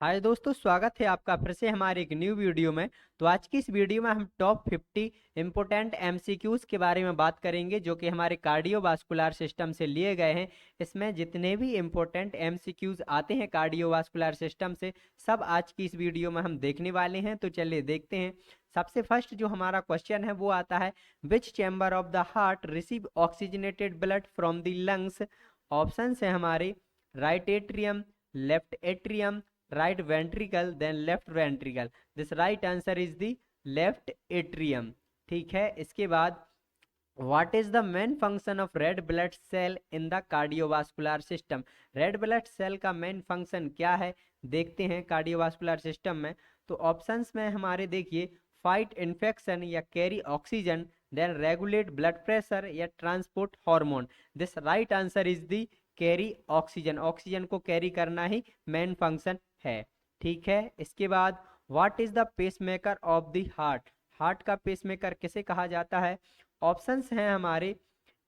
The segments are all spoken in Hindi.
हाय दोस्तों, स्वागत है आपका फिर से हमारे एक न्यू वीडियो में। तो आज की इस वीडियो में हम टॉप 50 इम्पोर्टेंट एमसीक्यूज के बारे में बात करेंगे जो कि हमारे कार्डियोवास्कुलर सिस्टम से लिए गए हैं। इसमें जितने भी इम्पोर्टेंट एमसीक्यूज आते हैं कार्डियोवास्कुलर सिस्टम से, सब आज की इस वीडियो में हम देखने वाले हैं। तो चलिए देखते हैं। सबसे फर्स्ट जो हमारा क्वेश्चन है वो आता है, which chamber of the heart receive oxygenated blood from the lungs. Option है हमारे right atrium, left atrium, right ventricle, then left ventricle. This right answer is the left atrium. ठीक है। इसके बाद what is the main function of red blood cell in the cardiovascular system? Red blood cell का मेन फंक्शन क्या है देखते हैं कार्डियोवास्कुलर सिस्टम में। तो ऑप्शंस में हमारे देखिए, फाइट इन्फेक्शन या carry oxygen, then regulate blood pressure या transport hormone. This right answer is the carry oxygen. Oxygen को कैरी करना ही मेन फंक्शन है। ठीक है। इसके बाद what is the pacemaker of the heart. Heart का पेसमेकर किसे कहा जाता है। ऑप्शंस हैं हमारे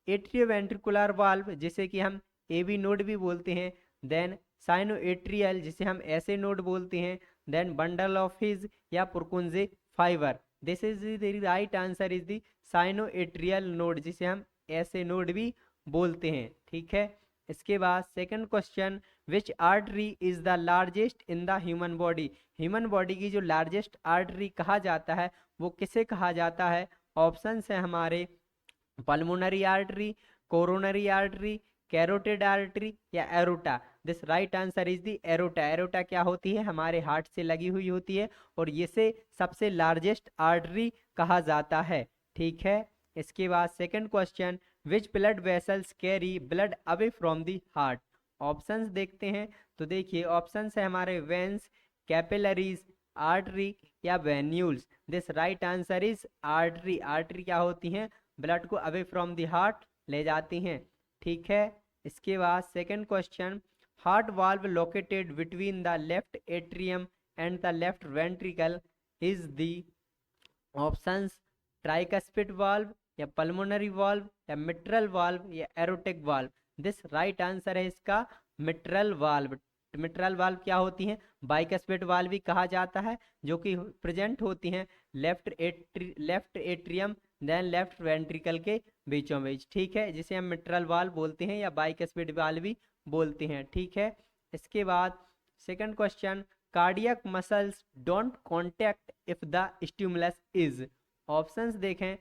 एट्रियोवेंट्रिकुलर वाल्व जिसे कि हम एवी नोड भी बोलते हैं, देन साइनो एट्रियल जिसे हम ऐसे नोड बोलते हैं, देन बंडल ऑफ हिज या Purkinje fibre. This is the right answer is the sino atrial node जिसे हम ऐसे नोड भी बोलते हैं। ठीक है। इसके बाद second question, which artery is the largest in the human body. Human body की जो लार्जेस्ट आर्टरी कहा जाता है वो किसे कहा जाता है। ऑप्शन है हमारे pulmonary artery, coronary artery, carotid artery या aorta. This right answer is the aorta. Aorta क्या होती है, हमारे हार्ट से लगी हुई होती है और इसे सबसे लार्जेस्ट आर्टरी कहा जाता है। ठीक है। इसके बाद second question, which blood vessels carry blood away from the heart. Options देखते हैं। तो देखिए ऑप्शंस है हमारे वेंस, कैपिलरीज, आर्टरी या venules. This right answer is artery. Artery क्या होती हैं, ब्लड को अवे फ्रॉम द हार्ट ले जाती हैं। ठीक है। इसके बाद second question, heart valve located between the left atrium and the left ventricle is the. Options tricuspid valve या पल्मोनरी वाल्व या मिट्रल वाल्व या aortic valve. This right answer है इसका मिट्रल वाल्व। मिट्रल वाल्व क्या होती हैं, बाइकस्पिड वाल्व भी कहा जाता है, जो कि प्रेजेंट होती हैं left atrium then left ventricle के बीचों बीच। ठीक है, जिसे हम मिट्रल वाल्व बोलते हैं या बाइकस्पिड वाल्व भी बोलते हैं। ठीक है। इसके बाद second question, cardiac muscles don't contact if the stimulus is. Options देखें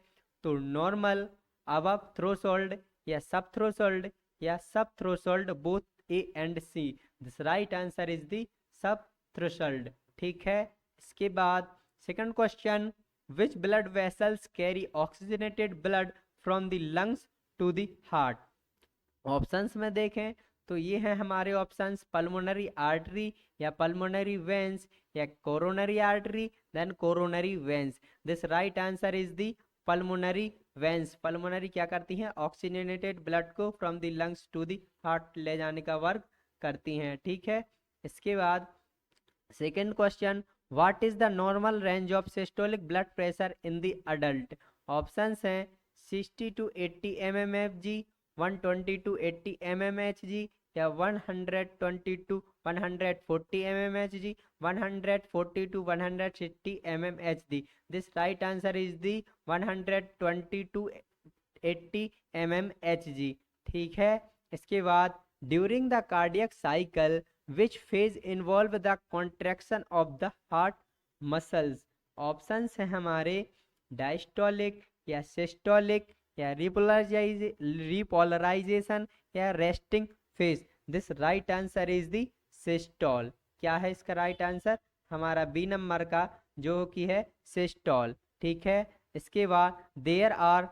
तो नॉर्मल, अबव थ्रेशोल्ड या सब थ्रेशोल्ड या subthreshold, both A and C. This right answer is the subthreshold. ठीक है। इसके बाद second question, which blood vessels carry oxygenated blood from the lungs to the heart. Options में देखें तो ये हैं हमारे ऑप्शंस, पल्मोनरी आर्टरी या पल्मोनरी वेंस या coronary artery then coronary veins. This right answer is the pulmonary veins. Pulmonary क्या करती हैं, ऑक्सीजनेटेड ब्लड को from the lungs to the heart ले जाने का वर्क करती हैं। ठीक है। इसके बाद second question, what is the normal range of systolic blood pressure in the adult. Options हैं 60 टू 80 mmHg, 120 टू 80 mmHg या 120 to 140 mmHg, 140 to 160 mmHg। This right answer is the 120 to 80 mmHg। ठीक है। इसके बाद during the cardiac cycle which phase involve the contraction of the heart muscles. Options हैं हमारे डायस्टोलिक या सिस्टोलिक या रिपोलराइजेशन या resting phase. This right answer is the systole. क्या है इसका राइट आंसर, हमारा बी नंबर का जो कि है सिस्टोल। ठीक है। इसके बाद there are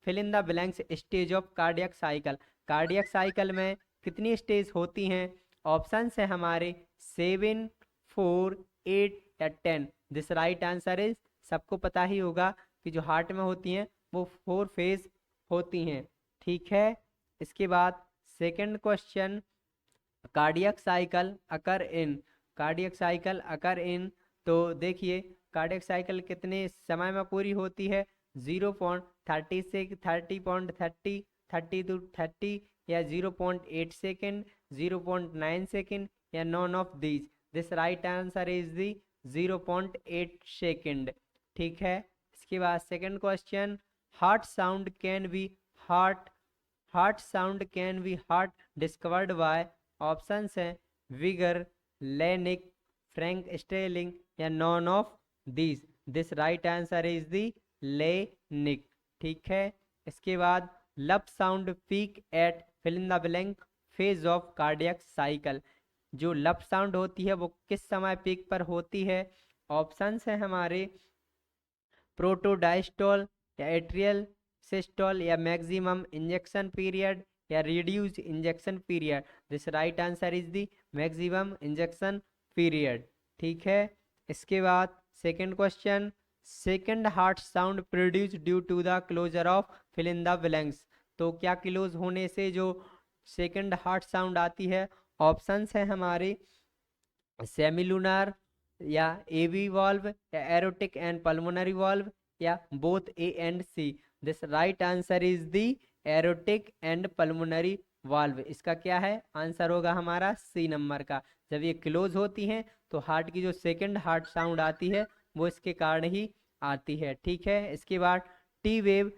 fill in the blanks stage of cardiac cycle. Cardiac cycle में कितनी स्टेज होती हैं। ऑप्शंस है हमारे 7, 4, 8 या 10। दिस राइट आंसर इज, सबको पता ही होगा कि जो हार्ट में होती हैं वो 4 फेज होती हैं। ठीक है। इसके बाद सेकंड क्वेश्चन, कार्डियक साइकिल अकर इन। कार्डियक साइकिल अकर इन, तो देखिए कार्डियक साइकिल कितने समय में पूरी होती है, 0.30 से 30.30, 30 टू 30 या 0.8 सेकेंड, 0.9 सेकेंड या none of these. This right answer is the 0.8 second. ठीक है, इसके बाद second question, heart sound can be heart heart sound can be heart discovered by, options हैं विगर, लेनिक, फ्रैंक स्टेलिंग या none of these. This right answer is the Laennec. ठीक है, इसके बाद lub sound peak at fill in the blank phase of cardiac cycle. जो लब साउंड होती है वो किस समय पीक पर होती है? ऑप्शंस है हमारे प्रोटोडायस्टोल या एट्रियल सिस्टोल या मैक्सिमम इंजेक्शन पीरियड या reduce injection period. This right answer is the maximum injection period. ठीक है, इसके बाद second question, second heart sound produce due to the closure of fill in the blanks. तो क्या क्लोज होने से जो सेकंड हार्ट साउंड आती है? ऑप्शंस है हमारे सेमिलुनार या एवी वाल्व या एरोटिक एंड पल्मोनरी वाल्व या both A and C. This right answer is the aortic and pulmonary valve. इसका क्या है आंसर? होगा हमारा सी नंबर का। जब ये क्लोज होती हैं तो हार्ट की जो सेकंड हार्ट साउंड आती है वो इसके कारण ही आती है। ठीक है, इसके बाद टी वेव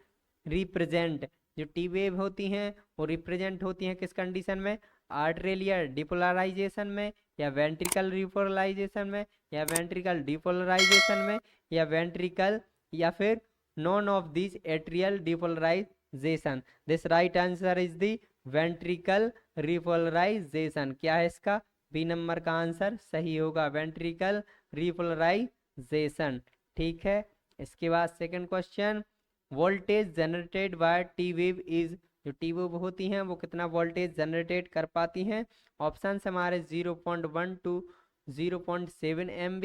रिप्रेजेंट, जो टी वेव होती हैं वो रिप्रेजेंट होती हैं किस कंडीशन में? आर्टेरियल या डिपोलराइजेशन में या वेंट्रिकल रिपोलराइजेशन में या वेंट्रिकल डिपोलराइजेशन में या वेंट्रिकल या फिर none of this atrial depolarization. This right answer is the ventricle repolarization. क्या है इसका? बी नंबर का आंसर सही होगा, वेंट्रिकल रिपोलराइजेशन। ठीक है, इसके बाद second question, voltage generated by T wave is, जो टी वेव होती हैं वो कितना वोल्टेज जनरेट कर पाती हैं? ऑप्शन हमारे 0.1 टू 0.7 MV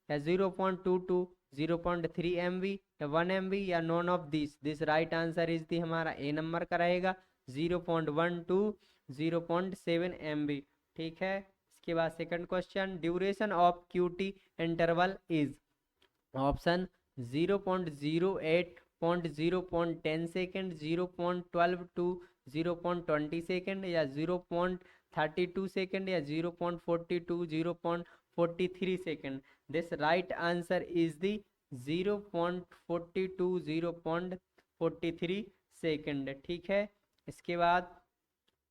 या 0.2 टू 0.3 MV या 1 MV या none of this. This right answer is दी हमारा ए नंबर का रहेगा, 0.1 टू 0.7 MV। ठीक है, इसके बाद second question, duration of QT interval is, option 0.08 0.10 second, 0.12 to 0.20 second या 0.32 सेकेंड या 0.42 0.43 second. This right answer is the 0.42 0.43 second. ठीक है, इसके बाद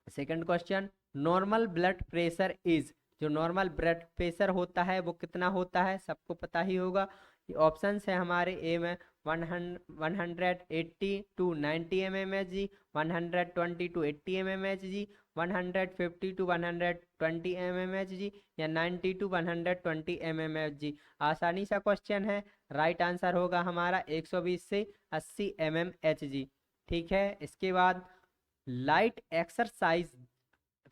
second question, normal blood pressure is, जो नॉर्मल ब्लड प्रेशर होता है वो कितना होता है? सबको पता ही होगा। ऑप्शंस है हमारे ए में 180 to 90 mmHg, 120 to 80 mmHg, 150 to 120 mmHg या 90 टू 120 mmHg। आसानी सा क्वेश्चन है, राइट आंसर होगा हमारा 120 से 80 mmHg। ठीक है, इसके बाद light exercise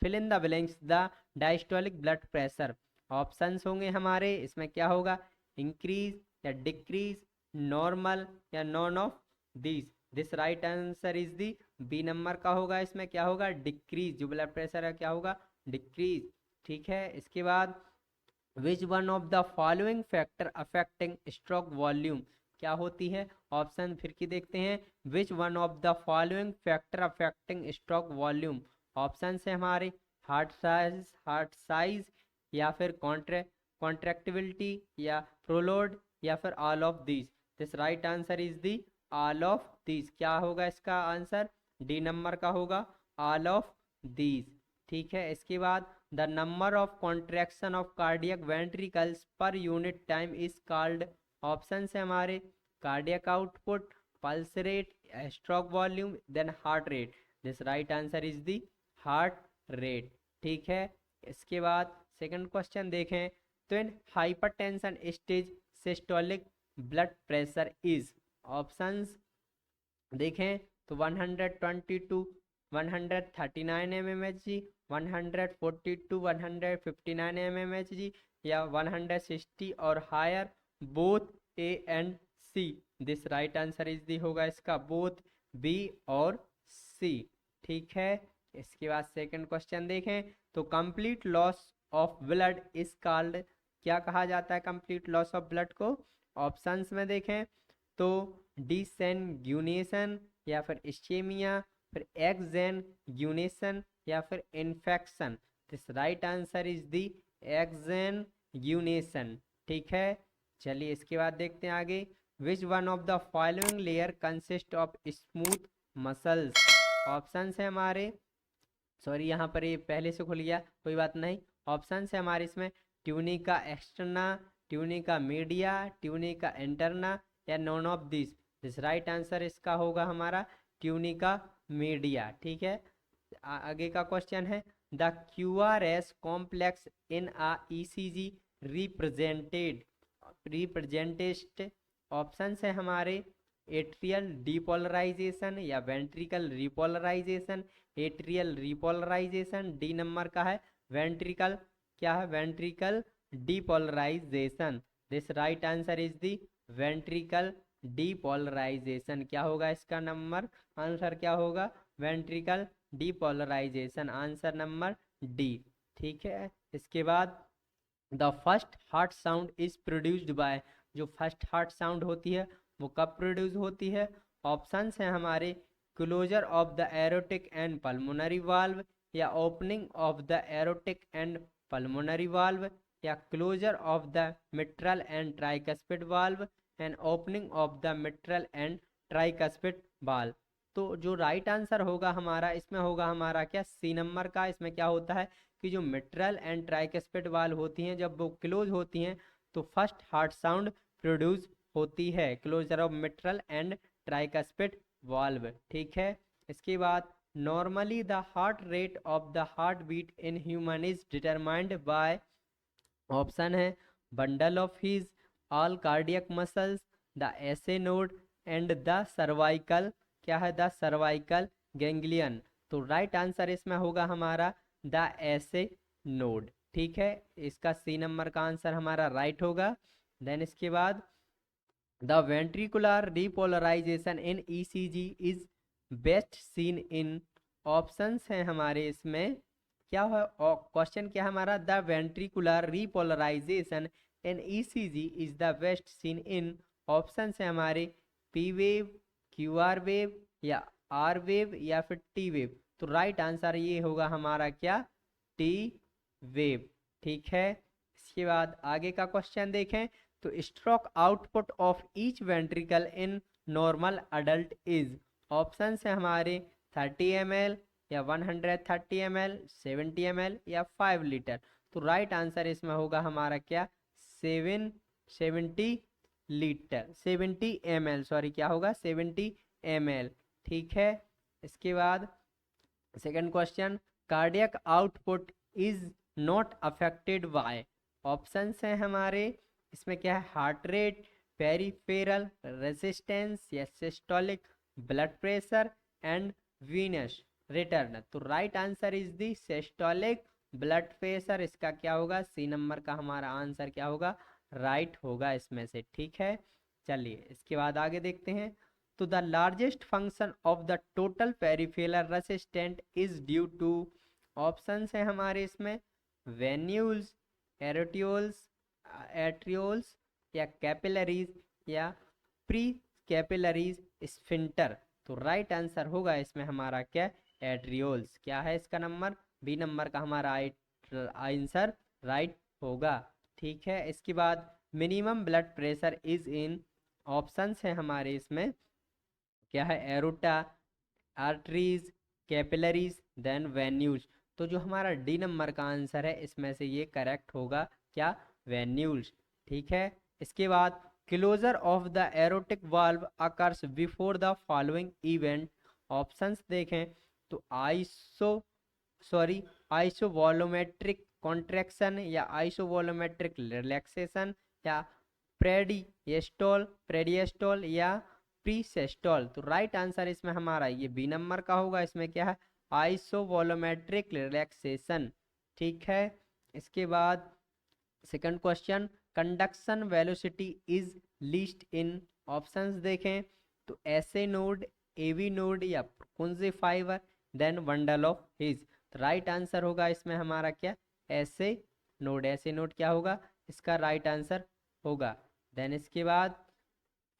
fill in the blanks the diastolic blood pressure. Options होंगे हमारे, इसमें क्या होगा? इंक्रीज या डिक्रीज, नॉर्मल या none of this. This right answer is the B number का होगा, इसमें क्या होगा? डिक्रीज। जो ब्लड प्रेशर है क्या होगा? डिक्रीज। ठीक है, इसके बाद विच one of the following factor affecting stroke volume, क्या होती है? ऑप्शन फिर की देखते हैं, विच one of the following factor affecting stroke volume. Option है हमारे हार्ट साइज या फिर कॉन्ट्रैक्टिबिलिटी या प्रोलोड या फिर all of this. This right answer is the all of this. क्या होगा इसका आंसर? डी नंबर का होगा, ऑल ऑफ दिस। ठीक है, इसके बाद the number of contraction of cardiac ventricles per unit time is called. Option है हमारे cardiac output, pulse rate, stroke volume, then heart rate. This right answer is the heart rate. ठीक है, इसके बाद सेकंड क्वेश्चन देखें, तो in hypertension stage systolic blood pressure is. Options देखें तो 122 139 mmHg, 142 159 mmHg या 160 और higher, both A and C. This right answer is the होगा इसका बोथ बी और सी। ठीक है, इसके बाद सेकंड क्वेश्चन देखें तो complete loss of blood is called, क्या कहा जाता है कंप्लीट लॉस ऑफ ब्लड को? ऑप्शंस में देखें तो डिसैंग्यूनेशन या फिर इस्चेमिया, फिर एक्सैंग्यूनेशन या फिर infection. This right answer is the exsanguination. यूनेसन। ठीक है, चलिए इसके बाद देखते हैं आगे। Which one of the following layer consist of smooth muscles. Options है हमारे, सॉरी यहाँ पर ये पहले से खुल गया, कोई बात नहीं। ऑप्शन है हमारे इसमें tunica externa, tunica media, tunica interna, या none of this. This right answer इसका होगा हमारा ट्यूनिका मीडिया। ठीक है, आगे का क्वेश्चन है the QRS complex in a ECG represented represents. Option है हमारे एट्रियल डीपोलराइजेशन या ventricle repolarisation, atrial repolarisation, D number का है वेंट्रिकल, क्या है ventricle depolarisation. This right answer is the ventricle depolarisation. क्या होगा इसका नंबर आंसर, क्या होगा ventricle depolarisation, answer number D. ठीक है, इसके बाद the first heart sound is produced by. जो फर्स्ट हार्ट साउंड होती है वो कब प्रोड्यूस होती है। ऑप्शंस हैं हमारे closure of the aortic and pulmonary valve, या opening of the aortic and pulmonary valve, या closure of the mitral and tricuspid valve, and opening of the mitral and tricuspid valve. तो जो राइट आंसर होगा हमारा इसमें होगा हमारा क्या सी नंबर का। इसमें क्या होता है कि जो मिट्रल एंड ट्राइकस्पिड वाल्व होती हैं जब वो क्लोज होती हैं तो फर्स्ट हार्ट साउंड प्रोड्यूस होती है, closure of mitral and tricuspid valve. ठीक है, इसके बाद normally the heart rate of the heart beat in human is determined by. Option है bundle of His all cardiac muscles, the SA node, and the cervical, क्या है द सर्वाइकल गैंग्लियन। तो राइट आंसर इसमें होगा हमारा द एसे नोड। ठीक है, इसका सी नंबर का आंसर हमारा राइट होगा। देन इसके बाद the ventricular repolarization in ECG is best seen in. Options हैं हमारे इसमें, क्या है क्वेश्चन क्या है हमारा the ventricular repolarization in ECG is the best seen in. Options हैं हमारे P वेव, QR वेव, या R वेव, या फिर T वेव। तो राइट आंसर ये होगा हमारा क्या T वेव। ठीक है, इसके बाद आगे का क्वेश्चन देखें तो stroke output of each ventricle in normal adult is. Options है हमारे 30 ml, या 130 ml, 70 ml, या 5 लीटर। तो राइट आंसर इसमें होगा हमारा क्या 70 लीटर, 70 ml, सॉरी क्या होगा 70 ml। ठीक है, इसके बाद second question cardiac output is not affected by. Options हैं हमारे इसमें क्या है हार्ट रेट, पेरिफेरल रेजिस्टेंस, या systolic blood pressure, and venous return. तो right answer is the systolic blood pressure. इसका क्या होगा सी नंबर का हमारा आंसर क्या होगा राइट होगा इसमें से। ठीक है, चलिए इसके बाद आगे देखते हैं तो the largest function of the total peripheral resistant is due to. Options हैं हमारे इसमें वेन्यूल्स, एरोट्यूल्स, एट्रियोल्स, या कैपिलरीज, या प्री कैपिलरीज स्फिंटर। तो राइट आंसर होगा इसमें हमारा क्या एट्रियोल्स। क्या है इसका नंबर बी नंबर का हमारा आंसर राइट होगा। ठीक है, इसके बाद minimum blood pressure is in. Options है हमारे इसमें क्या है aorta, arteries, capillaries, then venules. तो जो हमारा डी नंबर का आंसर है इसमें से ये करेक्ट होगा क्या वेन्यूल्स। ठीक है, इसके बाद closure of the aortic valve occurs before the following event. Options देखें तो आइसोवॉल्यूमेट्रिक कॉन्ट्रैक्शन, या आइसोवॉल्यूमेट्रिक रिलैक्सेशन, या प्रेडिएस्टोल, या प्रीसेस्टोल। तो राइट आंसर इसमें हमारा ये बी नंबर का होगा। इसमें क्या है आइसोवॉल्यूमेट्रिक रिलैक्सेशन। ठीक है, इसके बाद second question conduction velocity is least in. Options देखें तो एसे नोड, एवी नोड, या कुंजी fiber, then bundle of his. तो राइट आंसर होगा इसमें हमारा क्या एसे नोड। एसे नोड क्या होगा इसका राइट आंसर होगा। देन इसके बाद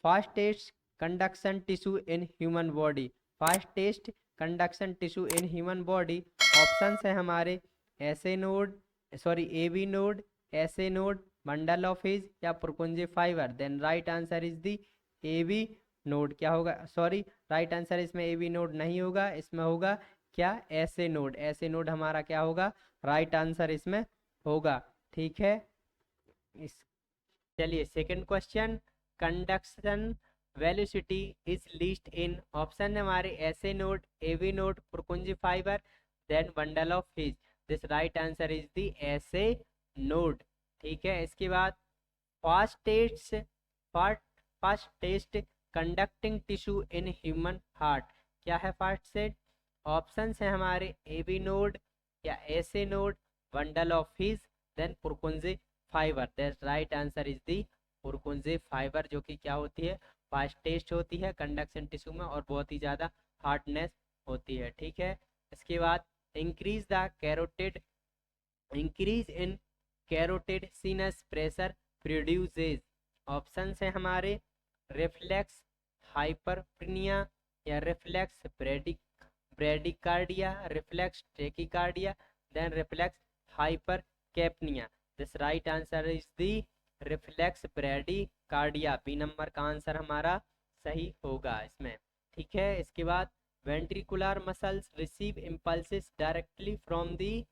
fastest conduction tissue in human body, fastest conduction tissue in human body. Options है हमारे SA node, sorry AV node, SA node, bundle of His या Purkinje fibre? Then right answer is the A B node. क्या होगा, सॉरी राइट आंसर इसमें ए बी नोड नहीं होगा, इसमें होगा क्या, एसे नोड। एसे नोड हमारा क्या होगा, राइट आंसर इसमें होगा। ठीक है, इस चलिए second question, conduction velocity is least in, option है हमारे SA node, AV node, Purkinje fibre, then bundle of His. This right answer is the SA node. ठीक है, इसके बाद fastest fastest conducting tissue in human heart? क्या है फास्टेस्ट? ऑप्शंस है हमारे एबी नोड या SA node, bundle of His, then Purkinje fibre. That right answer is the Purkinje fibre, जो कि क्या होती है, फास्टेस्ट होती है कंडक्शन टिश्यू में और बहुत ही ज़्यादा हार्डनेस होती है। ठीक है, इसके बाद increase the carotid, increase in carotid sinus pressure produces, option है हमारे रिफ्लेक्स हाइपरप्निया या reflex bradycardia, reflex tachycardia, then reflex hypercapnia. This right answer is the reflex bradycardia, B number का आंसर हमारा सही होगा इसमें। ठीक है, इसके बाद ventricular muscles receive impulses directly from the,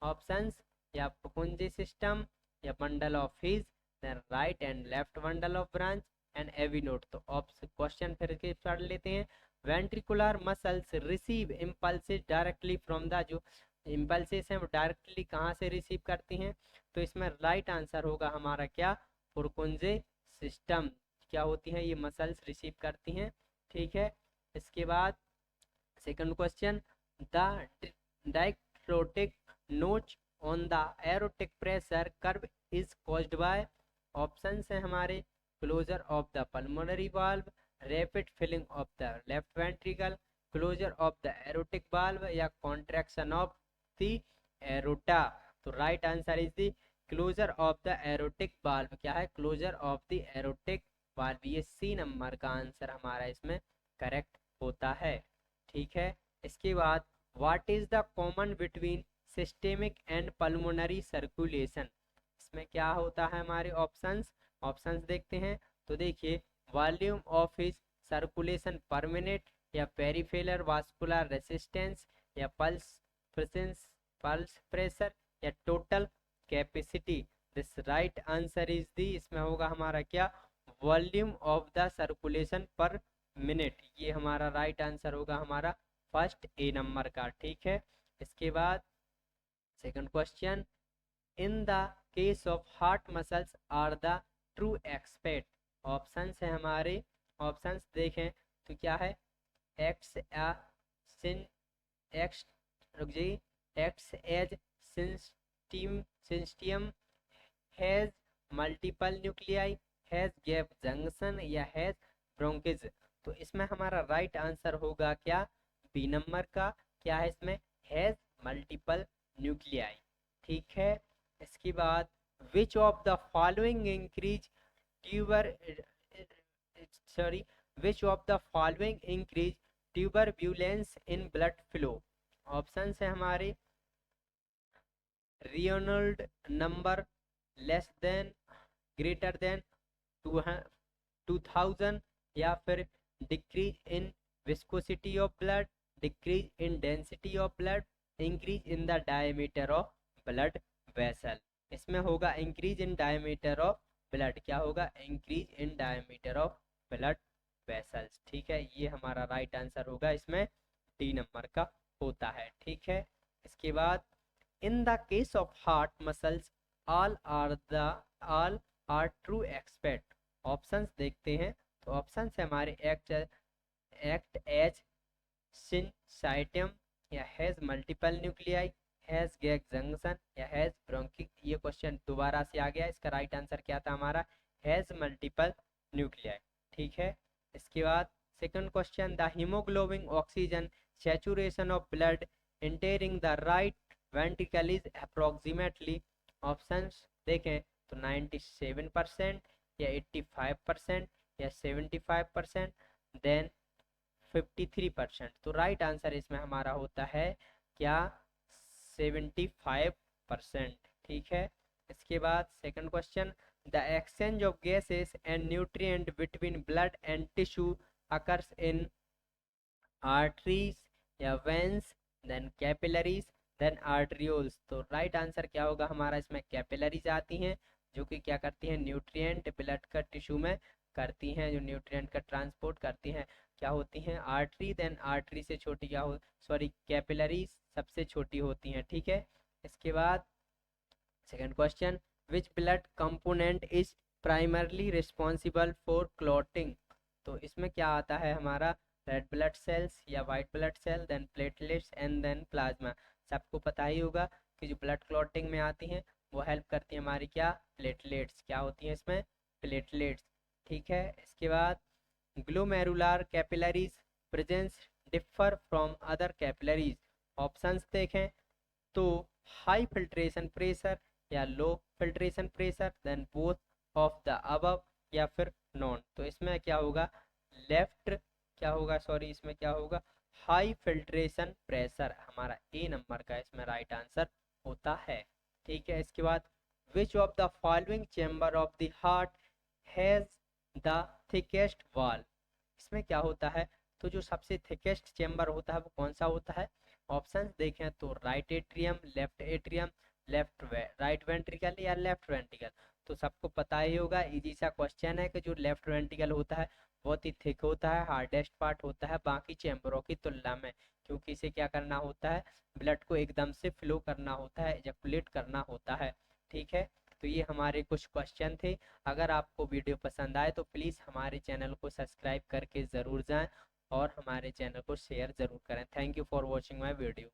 options या पुकुंजी सिस्टम या bundle of His, then right and left bundle of branch and AV note. तो क्वेश्चन फिर के पढ़ लेते हैं। Ventricular muscles receive impulses directly from the, जो इम्पल्सेस हैं वो डायरेक्टली कहाँ से रिसीव करती हैं? तो इसमें राइट आंसर होगा हमारा क्या, पुरकुंजे सिस्टम। क्या होती हैं ये मसल्स रिसीव करती हैं। ठीक है, इसके बाद second question, the dicrotic notch on the aortic pressure curve is caused by, option है हमारे closure of the pulmonary valve, rapid filling of the left ventricle, closure of the aortic valve या कॉन्ट्रैक्शन ऑफ द एरोटा। तो right answer is the closure of the aortic valve. क्या है, closure of the aortic valve, ये सी नंबर का आंसर हमारा इसमें करेक्ट होता है। ठीक है, इसके बाद what is the common between systemic and pulmonary circulation? इसमें क्या होता है हमारे ऑप्शंस, ऑप्शंस देखते हैं। तो देखिए, वॉल्यूम ऑफ हिज सर्कुलेशन पर मिनट या पेरिफेरल वास्कुलर रेसिस्टेंस या पल्स प्रेशर या total capacity. This right answer is दी, इसमें होगा हमारा क्या, वॉल्यूम ऑफ द सर्कुलेशन पर मिनट। ये हमारा राइट आंसर होगा हमारा फर्स्ट ए नंबर का। ठीक है, इसके बाद second question, in the case of heart muscles are the true expect, options है हमारे, ऑप्शंस देखें तो क्या है, एक्स सिन एक्स रुक जाइए, X as syncytium, has multiple nuclei, has gap junction या हैज ब्रोंकेज। तो इसमें हमारा राइट आंसर होगा क्या, बी नंबर का। क्या है इसमें, हैज मल्टीपल न्यूक्लियाई। ठीक है, इसके बाद which of the following increase ट्यूबर sorry which of the following increase turbulence in blood flow, option है हमारे Reynolds number less than greater than 2000, या फिर decrease in viscosity of blood, decrease in density of blood, increase in the diameter of blood vessel. इसमें होगा increase in diameter of blood. क्या होगा, increase in diameter of blood vessels. ठीक है, ये हमारा राइट आंसर होगा इसमें डी नंबर का होता है। ठीक है, इसके बाद in the case of heart muscles all are true expect, options देखते हैं। तो ऑप्शंस है हमारे एक्ट एज सिंसाइटियम या has multiple nuclei, has gap junction या हैज ब्रोंकिक। ये क्वेश्चन दोबारा से आ गया, इसका राइट आंसर क्या था हमारा, हैज मल्टीपल न्यूक्लियाई। ठीक है, इसके बाद second question, the haemoglobin oxygen saturation of blood entering the right ventricle is approximately, options देखें तो 97% या 85% या 75%, देन 53%। तो राइट आंसर इसमें हमारा होता है क्या, 75%। ठीक है, इसके बाद second question, the exchange of gases and nutrient between blood and tissue occurs in arteries या veins, then capillaries, then arterioles. तो राइट आंसर क्या होगा हमारा, इसमें कैपिलरीज आती हैं जो कि क्या करती हैं, न्यूट्रिएंट ब्लड का टिश्यू में करती हैं, जो न्यूट्रिएंट का ट्रांसपोर्ट करती हैं, क्या होती हैं, आर्टरी, देन आर्टरी से छोटी क्या हो, सॉरी कैपिलरीज सबसे छोटी होती हैं, ठीक है। इसके बाद second question, which blood component is primarily responsible for clotting. तो इसमें क्या आता है हमारा, रेड ब्लड सेल्स या white blood cell, then platelets and then plasma. सबको पता ही होगा कि जो ब्लड क्लॉटिंग में आती हैं वो हेल्प करती है हमारी क्या, प्लेटलेट्स, क्या होती हैं इसमें, प्लेटलेट्स, ठीक है। इसके बाद glomerular capillaries presence differ from other capillaries. Options देखें तो हाई फिल्ट्रेशन प्रेशर या low filtration pressure, then both of the above या फिर नॉन। तो इसमें क्या होगा, लेफ्ट क्या होगा, सॉरी इसमें क्या होगा, हाई फिल्ट्रेशन प्रेशर हमारा ए नंबर का इसमें राइट आंसर होता है, ठीक है। इसके बाद which of the following chamber of the heart has the thickest wall. इसमें क्या होता है, तो जो सबसे थिकेस्ट चेंबर होता है वो कौन सा होता है। ऑप्शंस देखें तो right atrium, left atrium, right ventricle या लेफ्ट वेंट्रिकल। तो सबको पता ही होगा, इजी सा क्वेश्चन है कि जो लेफ्ट वेंट्रिकल होता है बहुत ही थिक होता है, हार्डेस्ट पार्ट होता है बाकी चैम्बरों की तुलना में, क्योंकि इसे क्या करना होता है, ब्लड को एकदम से फ्लो करना होता है, एजैकुलेट करना होता है, ठीक है। तो ये हमारे कुछ क्वेश्चन थे। अगर आपको वीडियो पसंद आए तो प्लीज़ हमारे चैनल को सब्सक्राइब करके ज़रूर जाएं और हमारे चैनल को शेयर ज़रूर करें। Thank you for watching my video.